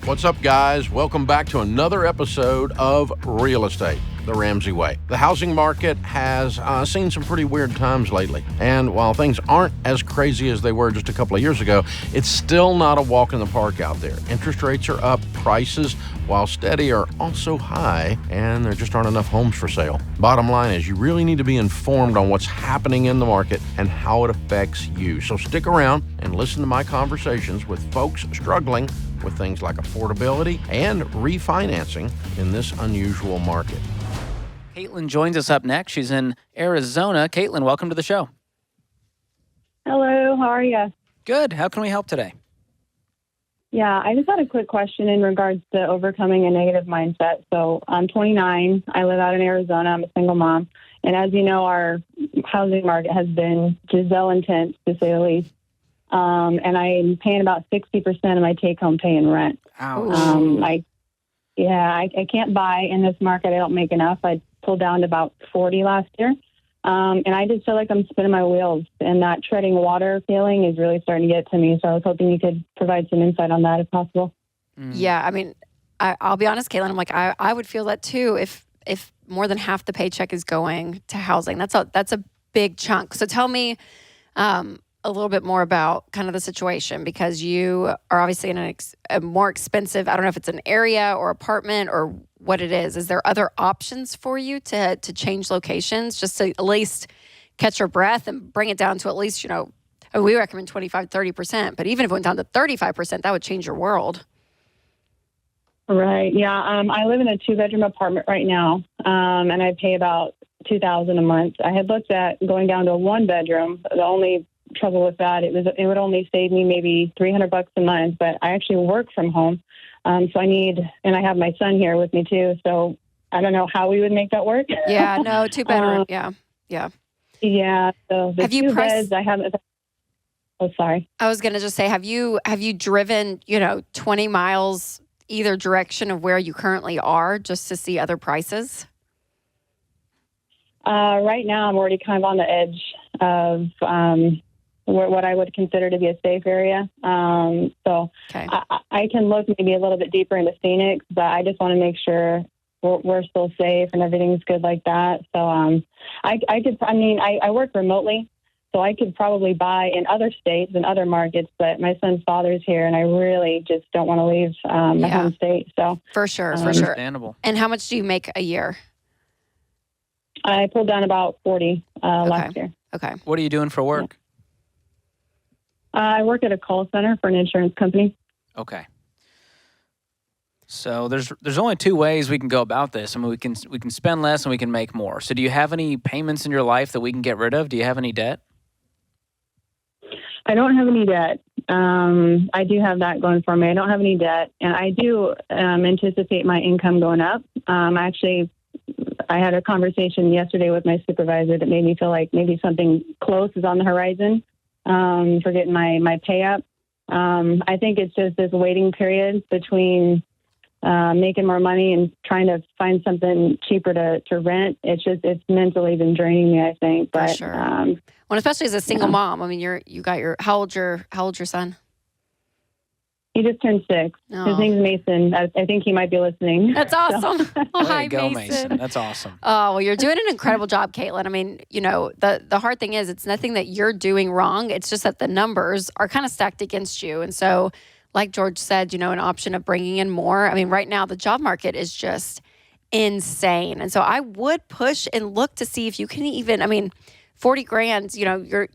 What's up, guys? Welcome back to another episode of Real Estate the Ramsey Way. The housing market has seen some pretty weird times lately. And while things aren't as crazy as they were just a couple of years ago, it's still not a walk in the park out there. Interest rates are up, prices, while steady, are also high, and there just aren't enough homes for sale. Bottom line is you really need to be informed on what's happening in the market and how it affects you. So stick around and listen to my conversations with folks struggling with things like affordability and refinancing in this unusual market. Caitlin joins us up next. She's in Arizona. Caitlin, welcome to the show. Hello, how are you? Good. How can we help today? Yeah, I just had a quick question in regards to overcoming a negative mindset. So I'm 29. I live out in Arizona. I'm a single mom. And as you know, our housing market has been Giselle intense, to say the least. And I'm paying about 60% of my take-home pay in rent. Ouch. I can't buy in this market. I don't make enough. I pulled down to about 40 last year. And I just feel like I'm spinning my wheels, and that treading water feeling is really starting to get to me. So I was hoping you could provide some insight on that if possible. Yeah, I mean, I'll be honest, Caitlin, I'm like, I would feel that too if more than half the paycheck is going to housing. That's a big chunk. So tell me a little bit more about kind of the situation, because you are obviously in a more expensive, I don't know if it's an area or apartment or what it is. Is there other options for you to change locations just to at least catch your breath and bring it down to at least, we recommend 25, 30%, but even if it went down to 35%, that would change your world. Right. Yeah. I live in a 2-bedroom apartment right now, and I pay about $2,000 a month. I had looked at going down to a 1-bedroom. The only trouble with that, it would only save me maybe $300 a month, but I actually work from home. So and I have my son here with me too. So I don't know how we would make that work. Yeah, no, 2-bedroom. Yeah. Yeah. So the have you beds, I haven't. Oh, sorry. I was going to just say, have you driven, 20 miles either direction of where you currently are just to see other prices? Right now, I'm already kind of on the edge of what I would consider to be a safe area. So okay. I can look maybe a little bit deeper into Phoenix, but I just want to make sure we're still safe and everything's good like that. So I work remotely, so I could probably buy in other states and other markets, but my son's father's here, and I really just don't want to leave my home state. So For sure. Understandable. And how much do you make a year? I pulled down about 40 last year. Okay. What are you doing for work? Yeah. I work at a call center for an insurance company. Okay. So there's only two ways we can go about this. I mean, we can spend less and we can make more. So do you have any payments in your life that we can get rid of? Do you have any debt? I don't have any debt. I do have that going for me. I don't have any debt, and I do anticipate my income going up. I had a conversation yesterday with my supervisor that made me feel like maybe something close is on the horizon for getting my pay up. I think it's just this waiting period between making more money and trying to find something cheaper to rent. It's mentally been draining me, I think. But for sure. Well, especially as a single mom. I mean, how old's your son? He just turned 6. Oh. His name's Mason. I think he might be listening. That's awesome. Way to go, Mason. That's awesome. Oh, well, you're doing an incredible job, Caitlin. I mean, the hard thing is it's nothing that you're doing wrong. It's just that the numbers are kind of stacked against you. And so, like George said, an option of bringing in more. I mean, right now the job market is just insane. And so I would push and look to see if you can even, 40 grand, you're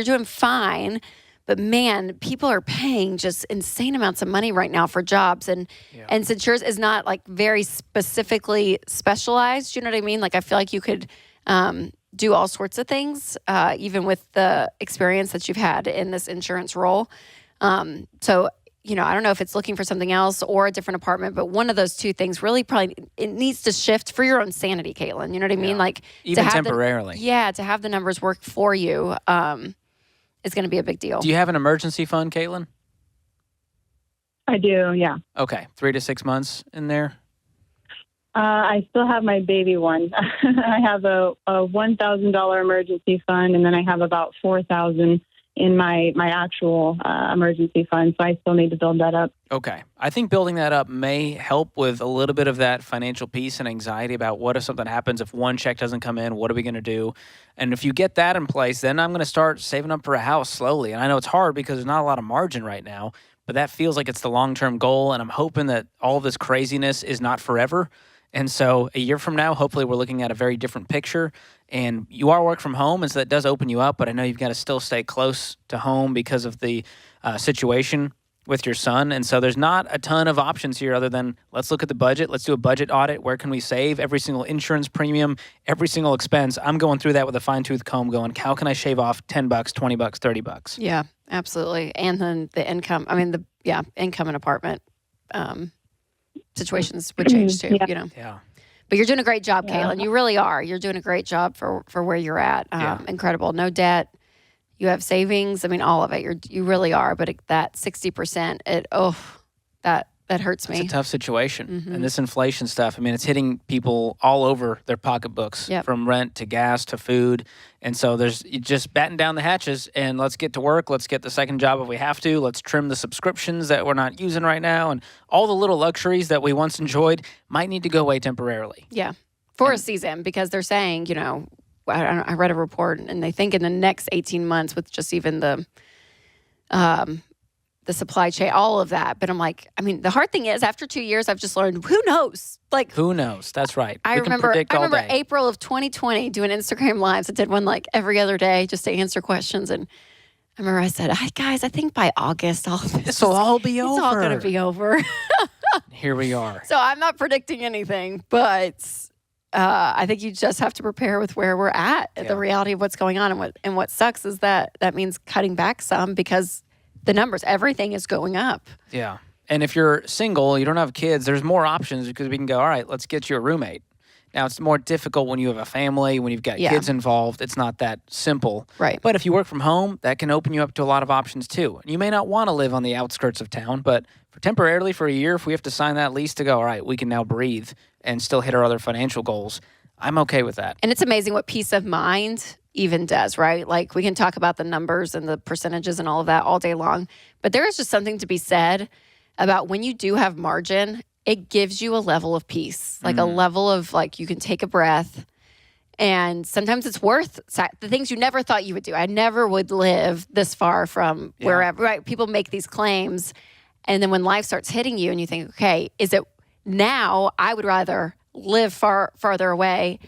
doing fine. But man, people are paying just insane amounts of money right now for jobs. And since yours is not like very specifically specialized, you know what I mean? Like, I feel like you could do all sorts of things, even with the experience that you've had in this insurance role. So, I don't know if it's looking for something else or a different apartment, but one of those two things really it needs to shift for your own sanity, Caitlin. You know what I mean? Like, even temporarily. to have the numbers work for you. Is going to be a big deal. Do you have an emergency fund, Caitlin? I do, yeah. Okay, 3 to 6 months in there? I still have my baby one. I have a $1,000 emergency fund, and then I have about $4,000 in my actual emergency fund. So I still need to build that up. Okay. I think building that up may help with a little bit of that financial peace and anxiety about what if something happens, if one check doesn't come in, what are we going to do? And if you get that in place, then I'm going to start saving up for a house slowly. And I know it's hard because there's not a lot of margin right now, but that feels like it's the long-term goal. And I'm hoping that all of this craziness is not forever. And so a year from now, hopefully we're looking at a very different picture. And you are work from home, and so that does open you up. But I know you've got to still stay close to home because of the situation with your son. And so there's not a ton of options here other than let's look at the budget. Let's do a budget audit. Where can we save every single insurance premium, every single expense? I'm going through that with a fine-tooth comb going, how can I shave off $10, $20, $30? Yeah, absolutely. And then the income, income and apartment situations would change too, you know. Yeah. But you're doing a great job, Caitlin. You really are. You're doing a great job for where you're at. Incredible. No debt. You have savings. I mean, all of it. You really are. But that 60%, that hurts me. It's a tough situation. Mm-hmm. And this inflation stuff, I mean, it's hitting people all over their pocketbooks, from rent to gas to food. And so there's just batten down the hatches and let's get to work. Let's get the second job if we have to. Let's trim the subscriptions that we're not using right now. And all the little luxuries that we once enjoyed might need to go away temporarily. Yeah, for a season, because they're saying, you know, I read a report and they think in the next 18 months with just even the supply chain, all of that. But I'm like, I mean, the hard thing is after 2 years, I've just learned, who knows? Like, who knows? That's right. I remember April of 2020 doing Instagram lives. I did one like every other day just to answer questions. And I remember I said, "Hi guys, I think by August, all of this will all be over. It's all going to be over." Here we are. So I'm not predicting anything, but I think you just have to prepare with where we're at, the reality of what's going on. And what sucks is that means cutting back some because the numbers, everything is going up. Yeah. And if you're single, you don't have kids, there's more options because we can go, all right, let's get you a roommate. Now, it's more difficult when you have a family, when you've got kids involved. It's not that simple. Right. But if you work from home, that can open you up to a lot of options too. And you may not want to live on the outskirts of town, but temporarily for a year, if we have to sign that lease to go, all right, we can now breathe and still hit our other financial goals, I'm okay with that. And it's amazing what peace of mind even does, right? Like we can talk about the numbers and the percentages and all of that all day long, but there is just something to be said about when you do have margin, it gives you a level of peace, like a level of like you can take a breath. And sometimes it's worth the things you never thought you would do. I never would live this far from wherever, right? People make these claims. And then when life starts hitting you and you think, okay, is it now I would rather live farther away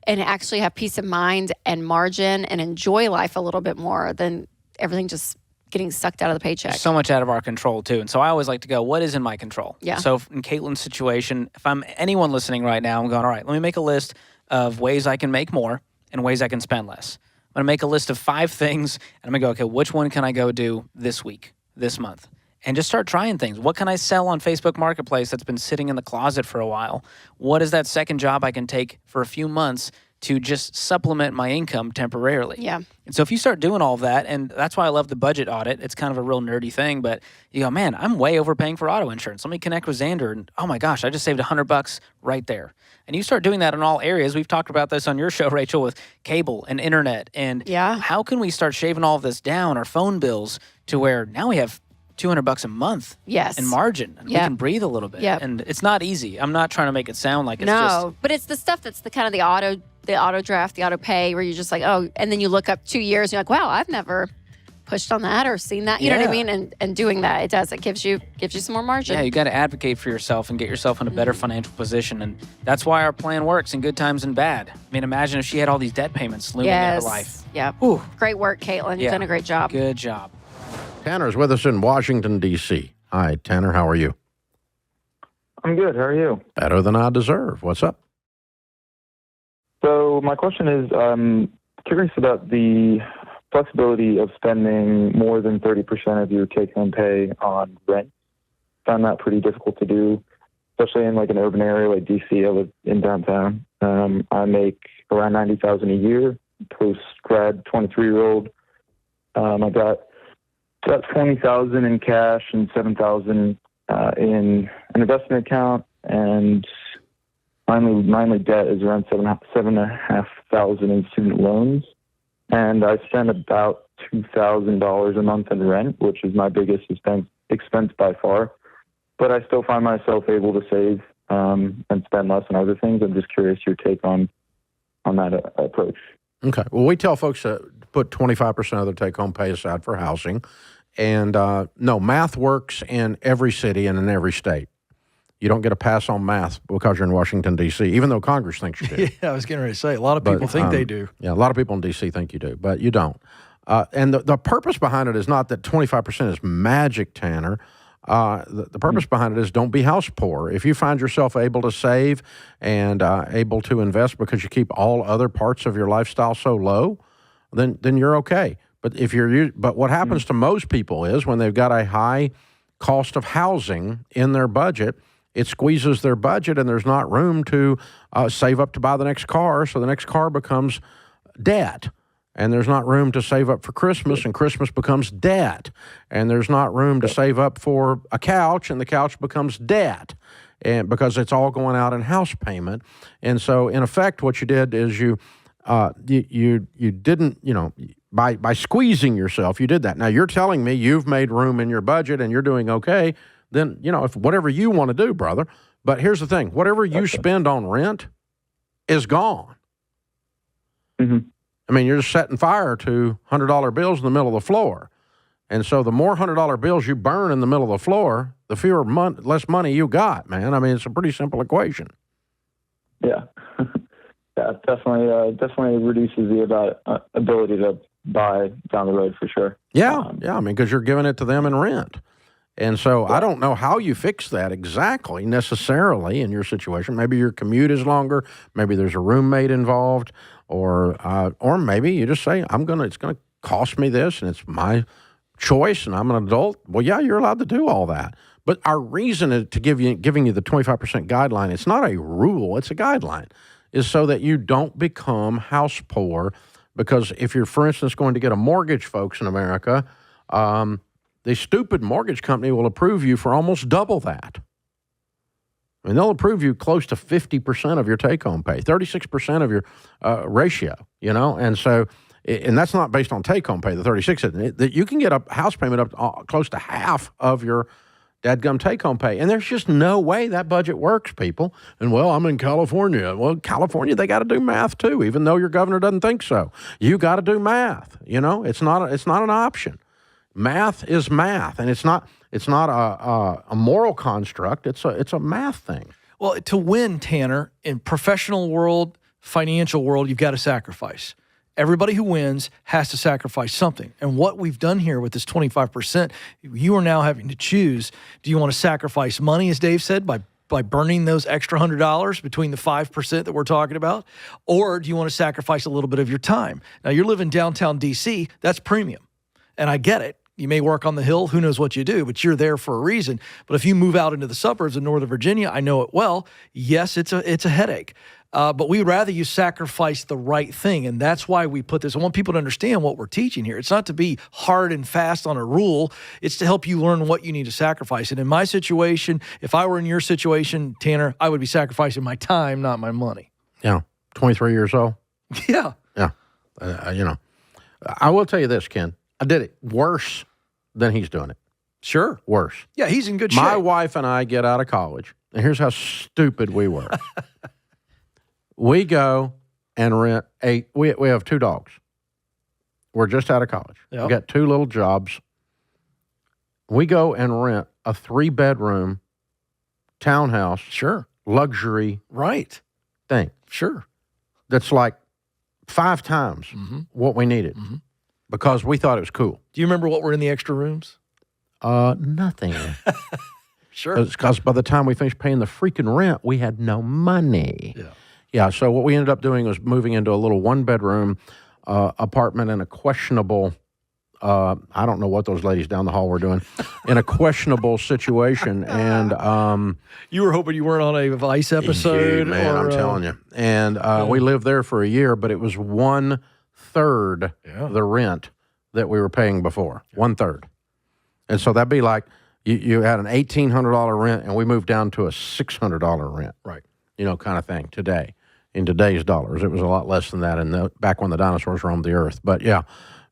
and actually have peace of mind and margin and enjoy life a little bit more than everything just getting sucked out of the paycheck. So much out of our control too. And so I always like to go, what is in my control? Yeah. So in Caitlin's situation, if I'm anyone listening right now, I'm going, all right, let me make a list of ways I can make more and ways I can spend less. I'm going to make a list of 5 things and I'm going to go, okay, which one can I go do this week, this month? And just start trying things. What can I sell on Facebook Marketplace that's been sitting in the closet for a while? What is that second job I can take for a few months to just supplement my income temporarily? Yeah. And so if you start doing all of that, and that's why I love the budget audit, it's kind of a real nerdy thing, but you go, man, I'm way overpaying for auto insurance. Let me connect with Xander, and oh my gosh, I just saved $100 right there. And you start doing that in all areas. We've talked about this on your show, Rachel, with cable and internet. And how can we start shaving all of this down, our phone bills, to where now we have $200 a month in margin, and we can breathe a little bit. And it's not easy. I'm not trying to make it sound like it's just... but it's the stuff that's the kind of the auto draft, the auto pay, where you're just like, oh, and then you look up 2 years and you're like, wow, I've never pushed on that or seen that. You know what I mean? And doing that, it gives you some more margin. Yeah, you got to advocate for yourself and get yourself in a better financial position. And that's why our plan works in good times and bad. I mean, imagine if she had all these debt payments looming in her life. Yeah. Great work, Caitlin. You've done a great job. Good job. Tanner's with us in Washington, D.C. Hi, Tanner. How are you? I'm good. How are you? Better than I deserve. What's up? So my question is, I'm curious about the flexibility of spending more than 30% of your take-home pay on rent. Found that pretty difficult to do, especially in like an urban area like D.C. I live in downtown. I make around $90,000 a year, post-grad 23-year-old. I got about $20,000 in cash and $7,000 in an investment account, and my only debt is around $7,500 in student loans, and I spend about $2,000 a month in rent, which is my biggest expense by far. But I still find myself able to save and spend less on other things. I'm just curious your take on that approach. Okay. Well, we tell folks to put 25% of their take-home pay aside for housing. And no, math works in every city and in every state. You don't get a pass on math because you're in Washington, D.C., even though Congress thinks you do. Yeah, I was getting ready to say, a lot of people think they do. Yeah, a lot of people in D.C. think you do, but you don't. And the purpose behind it is not that 25% is magic, Tanner. The purpose behind it is don't be house poor. If you find yourself able to save and able to invest because you keep all other parts of your lifestyle so low, then you're okay. But but what happens to most people is when they've got a high cost of housing in their budget, it squeezes their budget and there's not room to save up to buy the next car. So the next car becomes debt. And there's not room to save up for Christmas, and Christmas becomes debt. And there's not room to save up for a couch, and the couch becomes debt, and because it's all going out in house payment. And so, in effect, what you did is you didn't, by squeezing yourself, you did that. Now you're telling me you've made room in your budget and you're doing okay. Then if whatever you want to do, brother. But here's the thing: whatever you spend on rent is gone. Mm-hmm. I mean, you're just setting fire to $100 bills in the middle of the floor. And so the more $100 bills you burn in the middle of the floor, the less money you got, man. I mean, it's a pretty simple equation. Yeah. Yeah, definitely reduces the ability to buy down the road for sure. Yeah, I mean, because you're giving it to them in rent. And so I don't know how you fix that exactly necessarily in your situation. Maybe your commute is longer. Maybe there's a roommate involved. Or maybe you just say, it's going to cost me this, and it's my choice, and I'm an adult. Well, yeah, you're allowed to do all that. But our reason to giving you the 25% guideline, it's not a rule, it's a guideline, is so that you don't become house poor. Because if you're, for instance, going to get a mortgage, folks in America, the stupid mortgage company will approve you for almost double that. I mean, they'll approve you close to 50% of your take-home pay, 36% of your ratio, and so, and that's not based on take-home pay, the 36, that you can get a house payment up close to half of your dadgum take-home pay, and there's just no way that budget works, people. And, well, I'm in California. Well, California, they got to do math too, even though your governor doesn't think so. You got to do math, it's not an option. Math is math, and it's not a moral construct. It's a math thing. Well, to win, Tanner, in professional world, financial world, you've got to sacrifice. Everybody who wins has to sacrifice something. And what we've done here with this 25%, you are now having to choose. Do you want to sacrifice money, as Dave said, by burning those extra $100 between the 5% that we're talking about? Or do you want to sacrifice a little bit of your time? Now, you're living downtown D.C. That's premium. And I get it. You may work on the Hill, who knows what you do, but you're there for a reason. But if you move out into the suburbs of Northern Virginia, I know it well, yes, it's a headache. But we'd rather you sacrifice the right thing, and that's why we put this. I want people to understand what we're teaching here. It's not to be hard and fast on a rule. It's to help you learn what you need to sacrifice. And in my situation, if I were in your situation, Tanner, I would be sacrificing my time, not my money. Yeah, 23 years old. Yeah. Yeah. I will tell you this, Ken. I did it worse than he's doing it. Sure. Worse. Yeah, he's in good shape. My wife and I get out of college, and here's how stupid we were. We go and rent we have 2 dogs. We're just out of college. Yep. We got 2 little jobs. We go and rent a 3-bedroom townhouse. Sure. Luxury. Right. Thing. Sure. That's like 5 times what we needed because we thought it was cool. Do you remember what were in the extra rooms? Nothing. Sure. Because by the time we finished paying the freaking rent, we had no money. Yeah. Yeah, so what we ended up doing was moving into a little 1-bedroom apartment in a questionable, I don't know what those ladies down the hall were doing, in a questionable situation. And you were hoping you weren't on a Vice episode? Man, I'm telling you. And we lived there for a year, but it was 1/3 the rent that we were paying before. 1/3. And so that'd be like you had an $1,800 rent, and we moved down to a $600 rent. Right. Kind of thing today. In today's dollars, it was a lot less than that back when the dinosaurs roamed the earth. But yeah,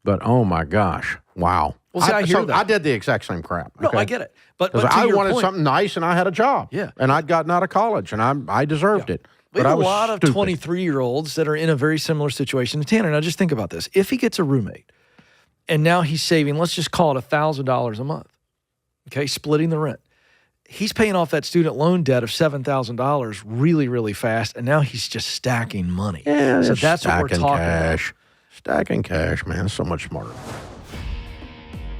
But oh my gosh, wow. Well, see, I hear that. I did the exact same crap. No, okay? I get it. But Because to I your wanted point, something nice and I had a job. Yeah. And I'd gotten out of college and I deserved it. We But have I a was lot of stupid. 23-year-olds that are in a very similar situation to Tanner. Now, just think about this. If he gets a roommate and now he's saving, let's just call it $1,000 a month, okay, splitting the rent. He's paying off that student loan debt of $7,000 really, really fast, and now he's just stacking money. Yeah, so that's what we're stacking talking cash. about. Stacking cash, man, so much smarter.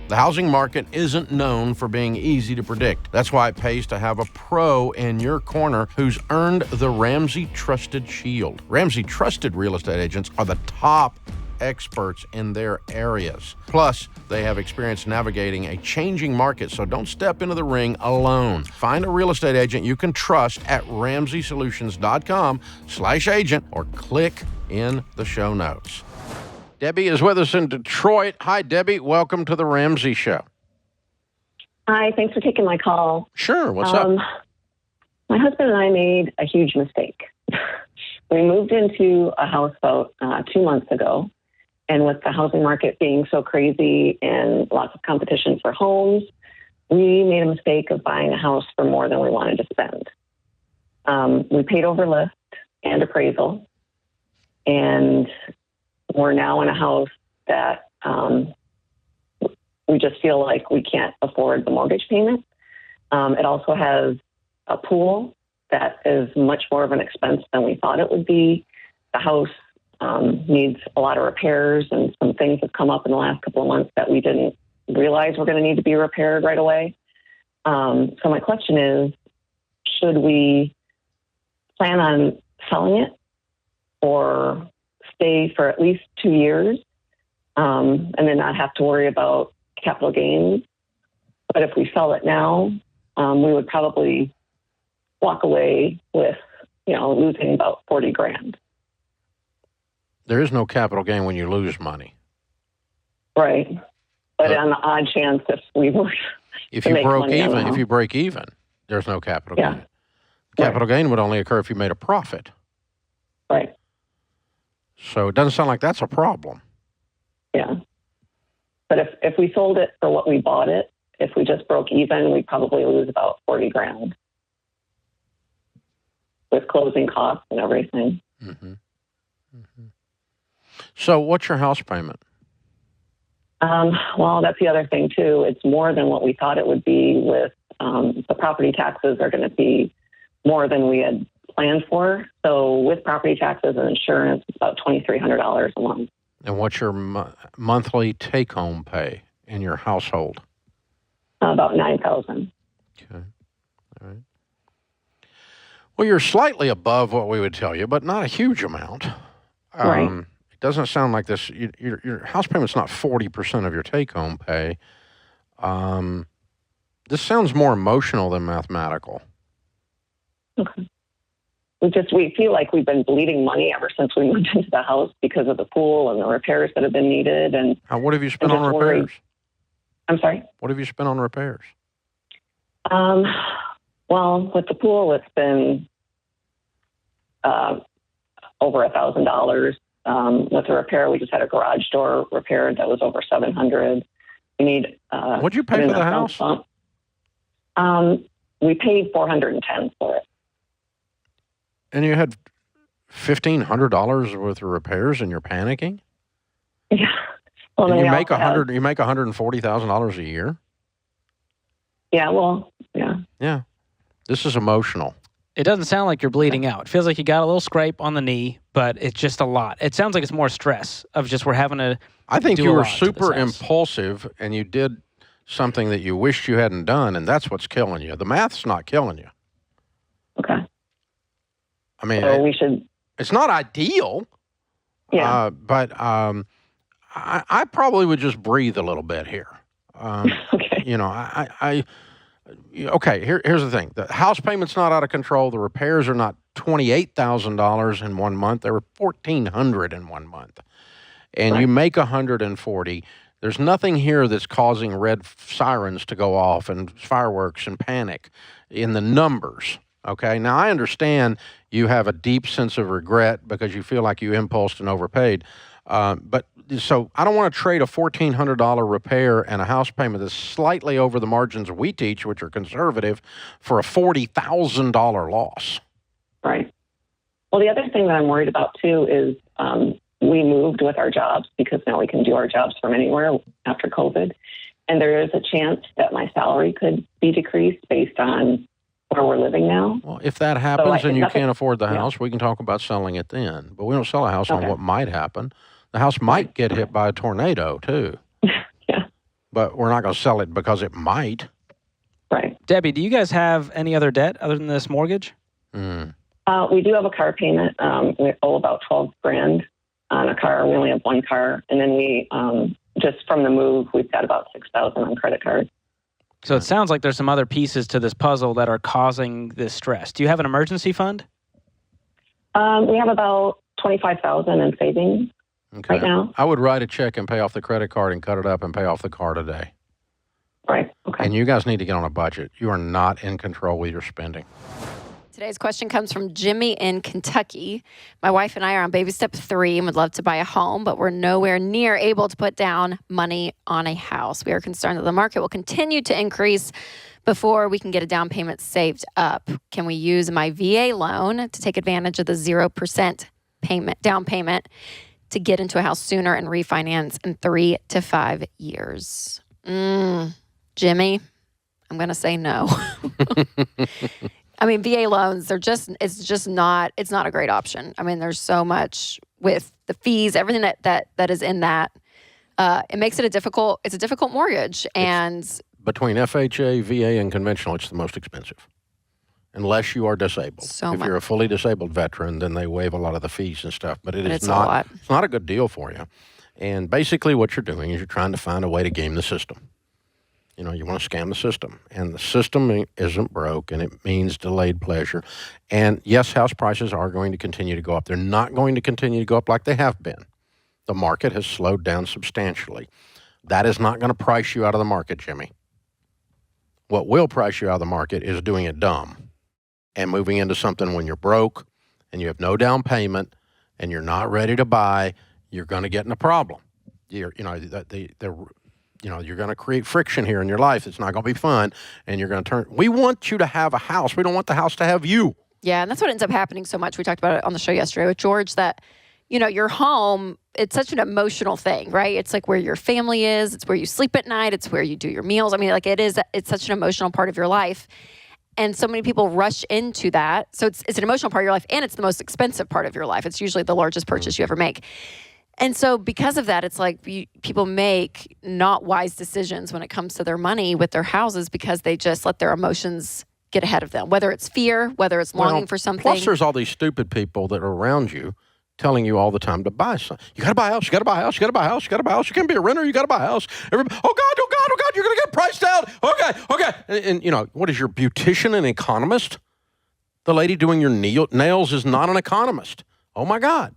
The housing market isn't known for being easy to predict. That's why it pays to have a pro in your corner who's earned the Ramsey Trusted Shield. Ramsey Trusted real estate agents are the top experts in their areas. Plus, they have experience navigating a changing market, so don't step into the ring alone. Find a real estate agent you can trust at RamseySolutions.com/agent or click in the show notes. Debbie is with us in Detroit. Hi, Debbie. Welcome to the Ramsey Show. Hi, thanks for taking my call. Sure. What's up? My husband and I made a huge mistake. We moved into a house about 2 months ago, and with the housing market being so crazy and lots of competition for homes, we made a mistake of buying a house for more than we wanted to spend. We paid over list and appraisal, and we're now in a house that we just feel like we can't afford the mortgage payment. It also has a pool that is much more of an expense than we thought it would be. The house needs a lot of repairs, and some things have come up in the last couple of months that we didn't realize were going to need to be repaired right away. So my question is, should we plan on selling it or stay for at least 2 years and then not have to worry about capital gains? But if we sell it now, we would probably walk away with, losing about 40 grand. There is no capital gain when you lose money. Right. But on the odd chance if we were If to you make broke money on the even, if house. you break even, there's no capital Yeah. gain. Capital gain would only occur if you made a profit. Right. So it doesn't sound like that's a problem. Yeah. But if we sold it for what we bought it, if we just broke even, we'd probably lose about 40 grand with closing costs and everything. Mm-hmm. Mm-hmm. So what's your house payment? Well, that's the other thing too. It's more than what we thought it would be. With the property taxes are going to be more than we had planned for. So with property taxes and insurance, it's about $2,300 a month. And what's your monthly take-home pay in your household? About $9,000. Okay. All right. Well, you're slightly above what we would tell you, but not a huge amount. Right. It doesn't sound like this. Your house payment's not 40% of your take-home pay. This sounds more emotional than mathematical. Okay. We feel like we've been bleeding money ever since we moved into the house because of the pool and the repairs that have been needed. And What have you spent on just repairs? worried. I'm sorry? What have you spent on repairs? Well, with the pool, it's been over $1,000. With the repair, we just had a garage door repaired that was over $700. We need. What'd you pay for the house? We paid $410 for it. And you had $1,500 worth of repairs, and you're panicking? Yeah. Well, And then you we make also you make $140,000 a year? Yeah. Well. Yeah. Yeah. This is emotional. It doesn't sound like you're bleeding out. It feels like you got a little scrape on the knee, but it's just a lot. It sounds like it's more stress of just we're having to. I think do you a were lot to this super house. impulsive, and you did something that you wished you hadn't done, and that's what's killing you. The math's not killing you. Okay. I mean, So we should. it's not ideal. Yeah. But I probably would just breathe a little bit here. Okay. Okay, here's the thing. The house payment's not out of control. The repairs are not $28,000 in 1 month. They were $1,400 in 1 month. And you make $140. There's nothing here that's causing red sirens to go off and fireworks and panic in the numbers. Okay, now I understand you have a deep sense of regret because you feel like you impulsed and overpaid. But so I don't want to trade a $1,400 repair and a house payment that's slightly over the margins we teach, which are conservative, for a $40,000 loss. Right. Well, the other thing that I'm worried about too is we moved with our jobs because now we can do our jobs from anywhere after COVID. And there is a chance that my salary could be decreased based on where we're living now. Well, if that happens and you can't afford the house, we can talk about selling it then. But we don't sell a house on what might happen. The house might get hit by a tornado too. Yeah. But we're not going to sell it because it might. Right. Debbie, do you guys have any other debt other than this mortgage? We do have a car payment. We owe about $12,000 on a car. We only have one car. And then we, just from the move, we've got about $6,000 on credit cards. So it sounds like there's some other pieces to this puzzle that are causing this stress. Do you have an emergency fund? We have about $25,000 in savings right now. I would write a check and pay off the credit card and cut it up and pay off the car today. Right. Okay. And you guys need to get on a budget. You are not in control with your spending. Today's question comes from Jimmy in Kentucky. My wife and I are on baby step 3 and would love to buy a home, but we're nowhere near able to put down money on a house. We are concerned that the market will continue to increase before we can get a down payment saved up. Can we use my VA loan to take advantage of the 0% down payment to get into a house sooner and refinance in 3 to 5 years? Jimmy, I'm going to say no. I mean, VA loans, it's not a great option. I mean, there's so much with the fees, everything that is in that. It makes it a difficult mortgage. And between FHA, VA, and conventional, it's the most expensive. Unless you are disabled. If you're a fully disabled veteran, then they waive a lot of the fees and stuff. But it's not a good deal for you. And basically what you're doing is you're trying to find a way to game the system. You know, you want to scam the system. And the system isn't broke, and it means delayed pleasure. And yes, house prices are going to continue to go up. They're not going to continue to go up like they have been. The market has slowed down substantially. That is not going to price you out of the market, Jimmy. What will price you out of the market is doing it dumb and moving into something when you're broke and you have no down payment and you're not ready to buy. You're going to get in a problem. You're going to create friction here in your life. It's not going to be fun, and you're going to turn. We want you to have a house. We don't want the house to have you. Yeah, and that's what ends up happening so much. We talked about it on the show yesterday with George that, your home, it's such an emotional thing, right? It's like where your family is. It's where you sleep at night. It's where you do your meals. I mean, like it's such an emotional part of your life. And so many people rush into that. So it's an emotional part of your life, and it's the most expensive part of your life. It's usually the largest purchase you ever make. And so because of that, it's like people make not wise decisions when it comes to their money with their houses because they just let their emotions get ahead of them, whether it's fear, whether it's longing for something. Plus, there's all these stupid people that are around you telling you all the time to buy something. You got to buy a house. You got to buy a house. You got to buy a house. You got to buy a house. You can't be a renter. You got to buy a house. Everybody, oh God, you're going to get priced out. Okay. And what is your beautician an economist? The lady doing your nails is not an economist. Oh, my God.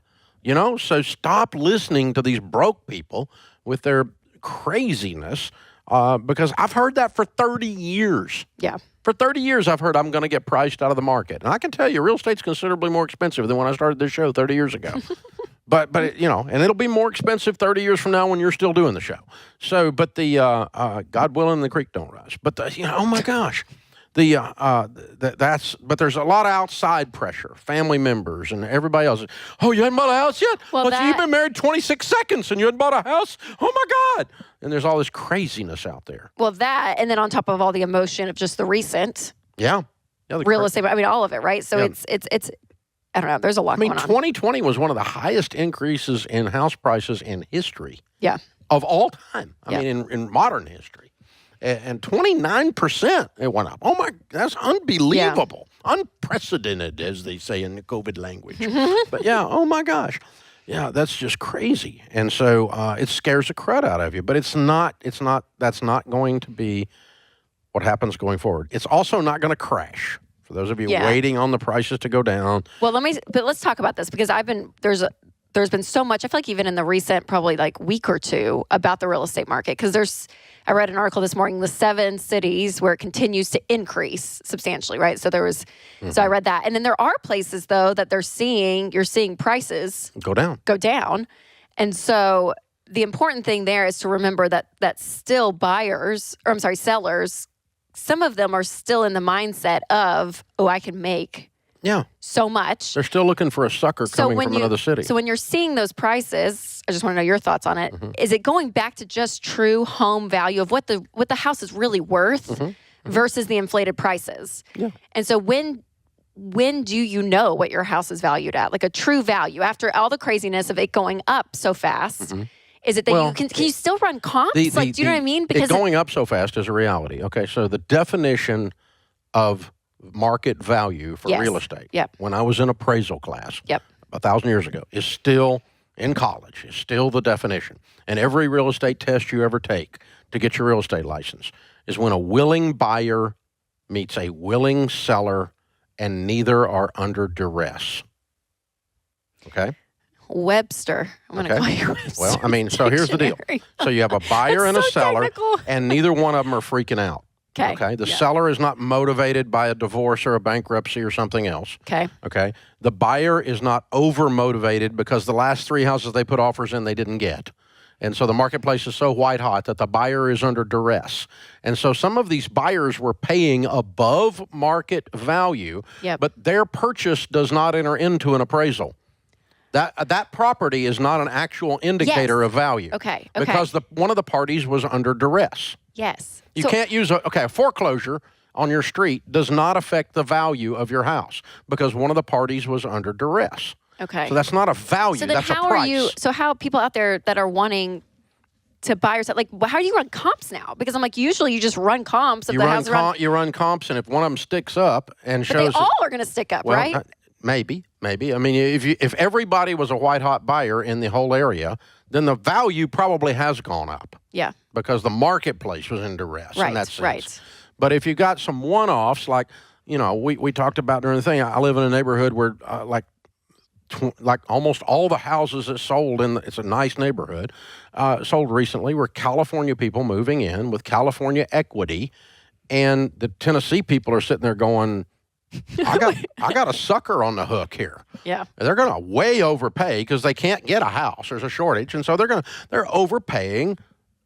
So stop listening to these broke people with their craziness because I've heard that for 30 years. Yeah. For 30 years, I've heard I'm going to get priced out of the market. And I can tell you, real estate's considerably more expensive than when I started this show 30 years ago. but and it'll be more expensive 30 years from now when you're still doing the show. So, but God willing, the creek don't rise. But, oh my gosh. But there's a lot of outside pressure, family members and everybody else. Oh, you haven't bought a house yet? So you've been married 26 seconds and you hadn't bought a house? Oh my God. And there's all this craziness out there. Well, that, and then on top of all the emotion of just the recent. Yeah. Real estate, I mean, all of it, right? So it's I don't know, there's a lot going on. 2020 was one of the highest increases in house prices in history. Yeah. Of all time. I mean, in modern history. And 29% it went up. Oh, that's unbelievable. Yeah. Unprecedented, as they say in the COVID language. But yeah, oh my gosh. Yeah, that's just crazy. And so it scares the crud out of you. But that's not going to be what happens going forward. It's also not going to crash. For those of you waiting on the prices to go down. Well, let's talk about this because there's been so much, I feel like even in the recent probably like week or two about the real estate market because I read an article this morning, the 7 cities where it continues to increase substantially, right? So so I read that. And then there are places though that you're seeing prices go down. And so the important thing there is to remember that still sellers, some of them are still in the mindset of, oh, I can make so much. They're still looking for a sucker coming from another city. So when you're seeing those prices, I just want to know your thoughts on it. Is it going back to just true home value of what the house is really worth versus the inflated prices? Yeah. And so when do you know what your house is valued at? Like a true value after all the craziness of it going up so fast? Is it that you can you still run comps? Do you know what I mean? Because going up so fast is a reality. Okay, so the definition of market value for real estate, when I was in appraisal class 1,000 years ago, is still in college, is still the definition. And every real estate test you ever take to get your real estate license is when a willing buyer meets a willing seller and neither are under duress. Okay? Webster. I'm going to call you Webster. Well, I mean, so here's the deal. So you have a buyer and a seller, technical. and neither one of them are freaking out. Okay. The seller is not motivated by a divorce or a bankruptcy or something else. Okay. The buyer is not over motivated because the last 3 houses they put offers in they didn't get. And so the marketplace is so white hot that the buyer is under duress. And so some of these buyers were paying above market value, but their purchase does not enter into an appraisal. That property is not an actual indicator of value. Okay. Because one of the parties was under duress. Yes. You can't use a foreclosure on your street does not affect the value of your house because one of the parties was under duress. Okay. So that's not a value, so then that's a how price. How are people out there that are wanting to buy or sell, like how do you run comps now? Because I'm like, usually you just run comps of the house around. You run comps, and if one of them sticks up and shows... But they all are going to stick up, right? Maybe. I mean, if everybody was a white-hot buyer in the whole area, then the value probably has gone up. Yeah. Because the marketplace was in duress in that sense. Right. But if you got some one-offs, like, we talked about during the thing, I live in a neighborhood where, like almost all the houses that sold it's a nice neighborhood, sold recently were California people moving in with California equity, and the Tennessee people are sitting there going, I got a sucker on the hook here. Yeah. They're going to way overpay because they can't get a house. There's a shortage. And so they're overpaying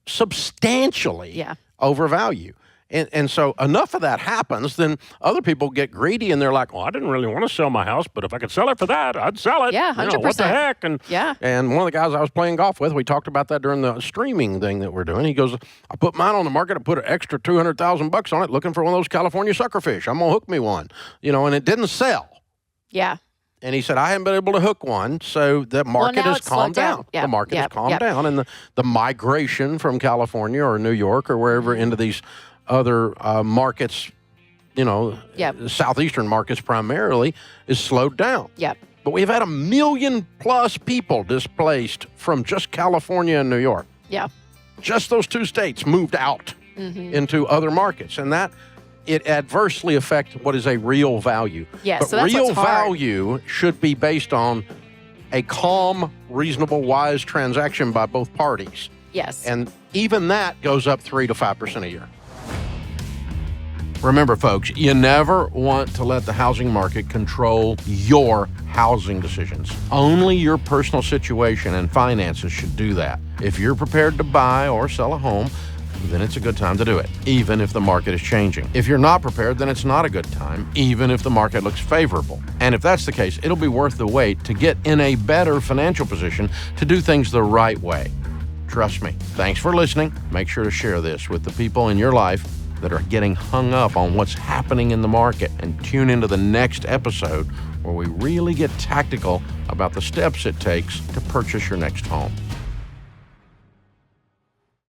substantially over value. And so enough of that happens, then other people get greedy and they're like, well, I didn't really want to sell my house, but if I could sell it for that, I'd sell it. Yeah, 100%. What the heck? And one of the guys I was playing golf with, we talked about that during the streaming thing that we're doing. He goes, I put mine on the market, I put an extra $200,000 on it looking for one of those California suckerfish. I'm going to hook me one, and it didn't sell. Yeah. And he said, I haven't been able to hook one, so the market has calmed down. Yep. The market has calmed down. And the migration from California or New York or wherever into these other markets, southeastern markets primarily, is slowed down. Yep. But we've had 1 million plus people displaced from just California and New York. Yeah. Just those two states moved out into other markets. And that, it adversely affects what is a real value. Yes, but so that's real what's hard. value should be based on a calm, reasonable, wise transaction by both parties. Yes. And even that goes up 3 to 5% a year. Remember, folks, you never want to let the housing market control your housing decisions. Only your personal situation and finances should do that. If you're prepared to buy or sell a home, then it's a good time to do it, even if the market is changing. If you're not prepared, then it's not a good time, even if the market looks favorable. And if that's the case, it'll be worth the wait to get in a better financial position to do things the right way. Trust me. Thanks for listening. Make sure to share this with the people in your life that are getting hung up on what's happening in the market, and tune into the next episode where we really get tactical about the steps it takes to purchase your next home.